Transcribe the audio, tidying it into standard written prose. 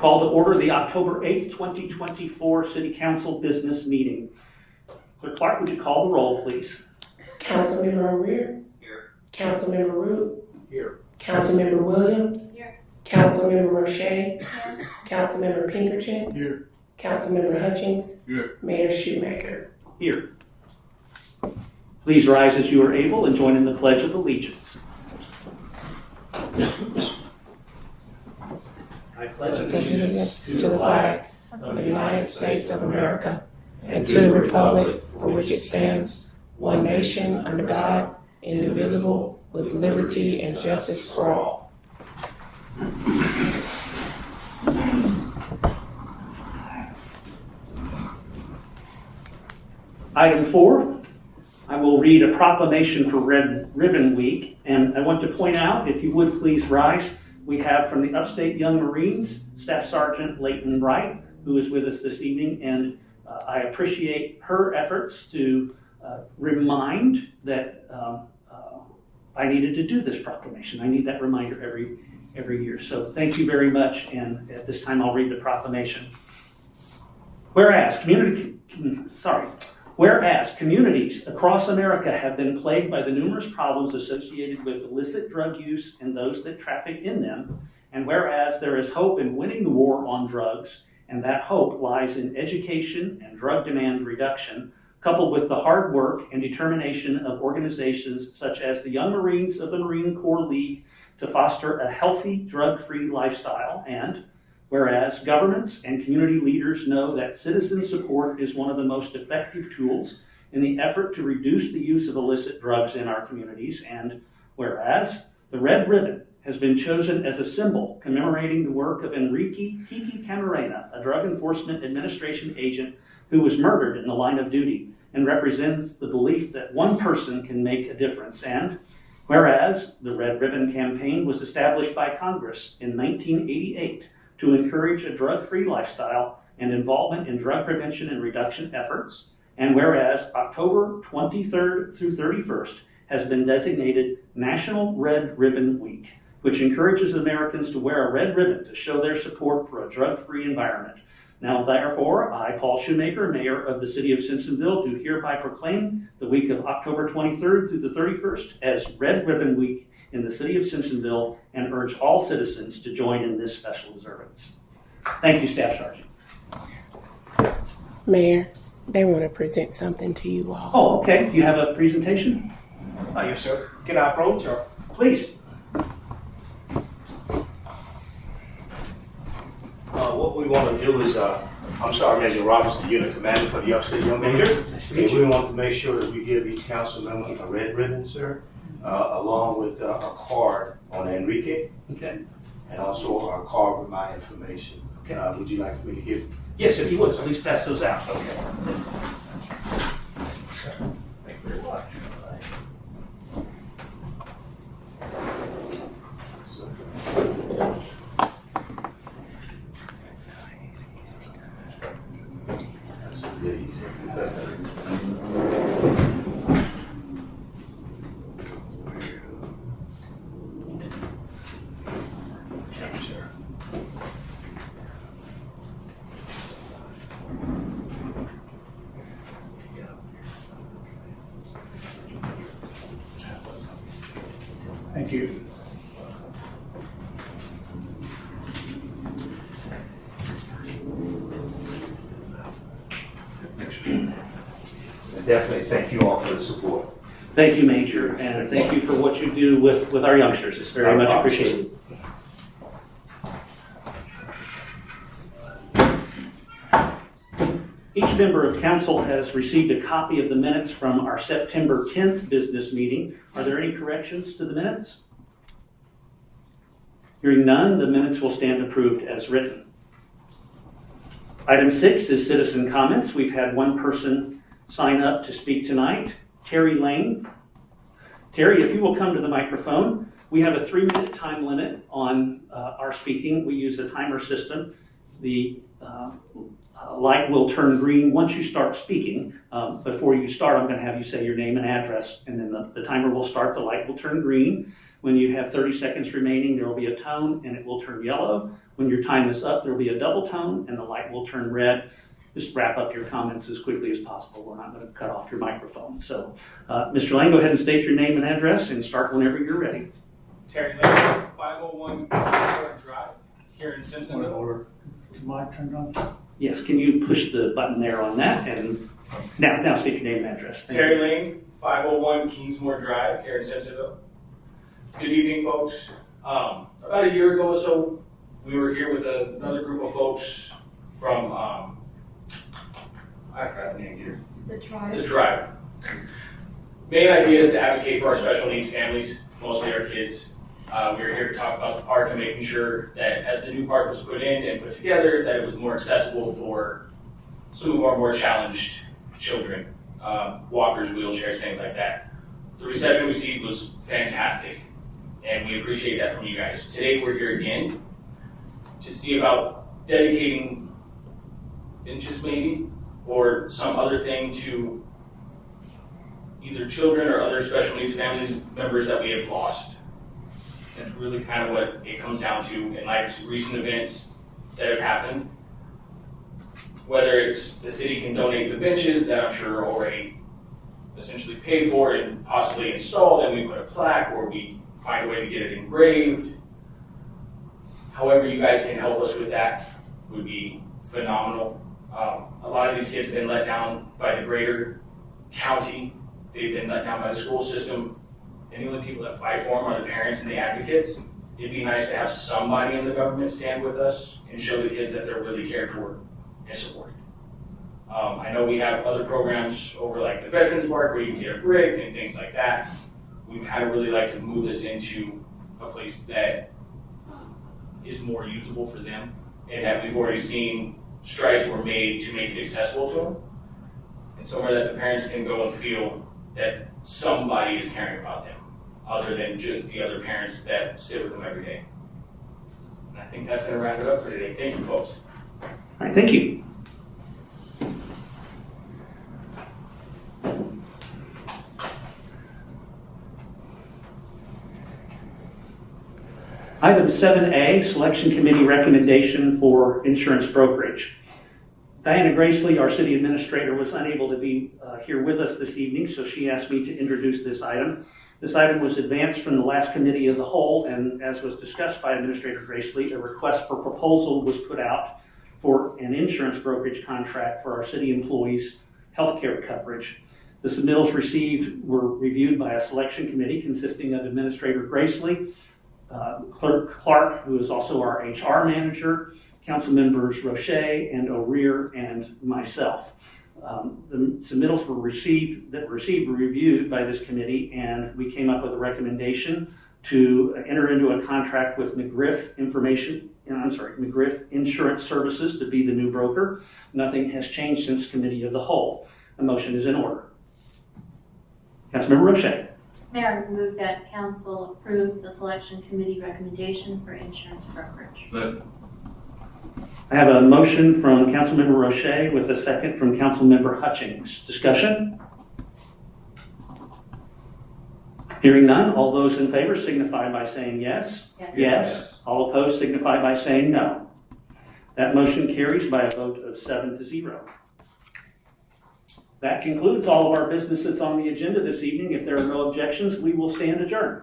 call to order the October 8th, 2024 City Council business meeting. Clerk Clark, would you call the roll, please? Councilmember O'Rear. Here. Councilmember Root. Here. Councilmember Williams. Here. Councilmember Roche. Here. Councilmember Pinkerton. Here. Councilmember Hutchings. Here. Mayor Shewmaker. Here. Please rise as you are able and join in the Pledge of Allegiance. I pledge Allegiance to the flag of the United States of America and to the republic for which it stands, one nation under God, indivisible, with liberty and justice for all. Item 4, I will read a proclamation for Red Ribbon Week, and I want to point out, if you would please rise, we have from the Upstate Young Marines, Staff Sergeant Leighton Wright, who is with us this evening, and I appreciate her efforts to remind that I needed to do this proclamation. I need that reminder every year. So thank you very much, and at this time I'll read the proclamation. Whereas communities across America have been plagued by the numerous problems associated with illicit drug use and those that traffic in them, and whereas there is hope in winning the war on drugs, and that hope lies in education and drug demand reduction, coupled with the hard work and determination of organizations such as the Young Marines of the Marine Corps League to foster a healthy, drug-free lifestyle, and whereas governments and community leaders know that citizen support is one of the most effective tools in the effort to reduce the use of illicit drugs in our communities, and whereas the Red Ribbon has been chosen as a symbol commemorating the work of Enrique Kiki Camarena, a Drug Enforcement Administration agent who was murdered in the line of duty and represents the belief that one person can make a difference, and whereas the Red Ribbon Campaign was established by Congress in 1988 to encourage a drug-free lifestyle and involvement in drug prevention and reduction efforts, and whereas October 23rd through 31st has been designated National Red Ribbon Week, which encourages Americans to wear a red ribbon to show their support for a drug-free environment. Now, therefore, I, Paul Shewmaker, Mayor of the City of Simpsonville, do hereby proclaim the week of October 23rd through the 31st as Red Ribbon Week in the City of Simpsonville, and urge all citizens to join in this special observance. Thank you, Staff Sergeant. Mayor, they want to present something to you all. Oh, okay. Do you have a presentation? Yes, sir. Can I approach or? Please. What we want to do is, I'm Sergeant Major Roberts, the unit commander for the Upstate Young Marines. Nice to And meet we you. want to make sure that we give each council member a red ribbon, sir, along with a card on Enrique, Okay. and also a card with my information. Okay. Would you like for me to give? Yes, if you would, please pass those out. Okay. Thank you very much. That's a good easy. Thank you, sir. Thank you. And definitely thank you all for the support. Thank you, Major, and thank you for what you do with our youngsters. It's very much appreciated. Each member of council has received a copy of the minutes from our September 10th business meeting. Are there any corrections to the minutes? Hearing none, the minutes will stand approved as written. Item 6 is citizen comments. We've had one person sign up to speak tonight, Terry Lane. Terry, if you will come to the microphone. We have a 3-minute time limit on our speaking. We use a timer system. The light will turn green once you start speaking. Before you start, I'm going to have you say your name and address, and then the timer will start. The light will turn green. When you have 30 seconds remaining, there will be a tone and it will turn yellow. When your time is up, there will be a double tone and the light will turn red. Just wrap up your comments as quickly as possible. We're not going to cut off your microphone. So, Mr. Lane, go ahead and state your name and address and start whenever you're ready. Terry Lane, 501 Drive, here in Simpsonville. Mic turned on? Yes, can you push the button there on that? And now state your name and address. Thank Terry you. Lane, 501 Kingsmore Drive, here in Simpsonville. Good evening, folks. About a year ago or so, we were here with another group of folks from, I forgot the name here. The tribe. The tribe. Main idea is to advocate for our special needs families, mostly our kids. We were here to talk about the park and making sure that as the new park was put in and put together, that it was more accessible for some of our more challenged children, walkers, wheelchairs, things like that. The reception we received was fantastic, and we appreciate that from you guys. Today we're here again to see about dedicating benches maybe, or some other thing to either children or other special needs family members that we have lost. That's really kind of what it comes down to in light of recent events that have happened. Whether it's the city can donate the benches that I'm sure are already essentially paid for and possibly installed, and we put a plaque, or we find a way to get it engraved. However you guys can help us with that would be phenomenal. A lot of these kids have been let down by the greater county. They've been let down by the school system. And the only people that fight for them are the parents and the advocates. It'd be nice to have somebody in the government stand with us and show the kids that they're really cared for and supported. I know we have other programs over like the Veterans Park where you can get a brick and things like that. We kind of really like to move this into a place that is more usable for them, and that we've already seen strides were made to make it accessible to them, and somewhere that the parents can go and feel that somebody is caring about them, other than just the other parents that sit with them every day. And I think that's going to wrap it up for today. Thank you, folks. All right, thank you. Item 7A, Selection Committee Recommendation for Insurance Brokerage. Diana Gracely, our city administrator, was unable to be here with us this evening, so she asked me to introduce this item. This item was advanced from the last committee of the whole, and as was discussed by Administrator Gracely, a request for proposal was put out for an insurance brokerage contract for our city employees' healthcare coverage. The submittals received were reviewed by a selection committee consisting of Administrator Gracely, Clerk Clark, who is also our HR manager, council members Roche and O'Rear, and myself. The submittals were were reviewed by this committee, and we came up with a recommendation to enter into a contract with McGriff Insurance Services to be the new broker. Nothing has changed since committee of the whole. A motion is in order. Councilmember Roche. Mayor, I move that council approve the selection committee recommendation for insurance brokerage. I have a motion from Councilmember Roche with a second from Councilmember Hutchings. Discussion? Hearing none, all those in favor signify by saying yes. Yes. Yes. All opposed signify by saying no. That motion carries by a vote of 7-0. That concludes all of our business that's on the agenda this evening. If there are no objections, we will stand adjourned.